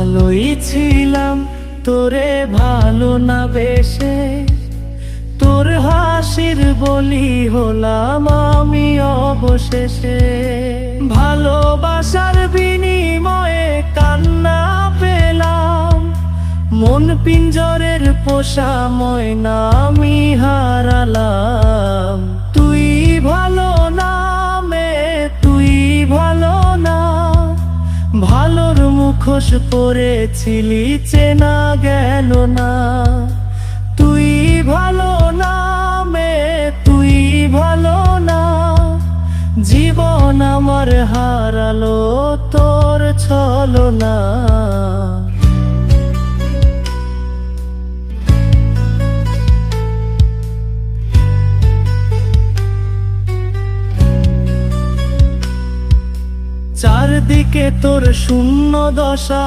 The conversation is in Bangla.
ভালোই ছিলাম তোরে ভালো না বেশে, তোর হাসির বলি হলাম আমি অবশেষে। ভালোবাসার বিনিময়ে কান্না পেলাম, মন পিঞ্জরের পোষা ময়না আমি হারালাম। তুই ভালো না মে, তুই ভালো না, ভালোর মুখোশ পরেছিলি চেনা গেল না। তুই ভালো না মে, তুই ভালো না, জীবন আমার হারালো তোর ছলনা। চারদিকে তোর শূন্য দশা।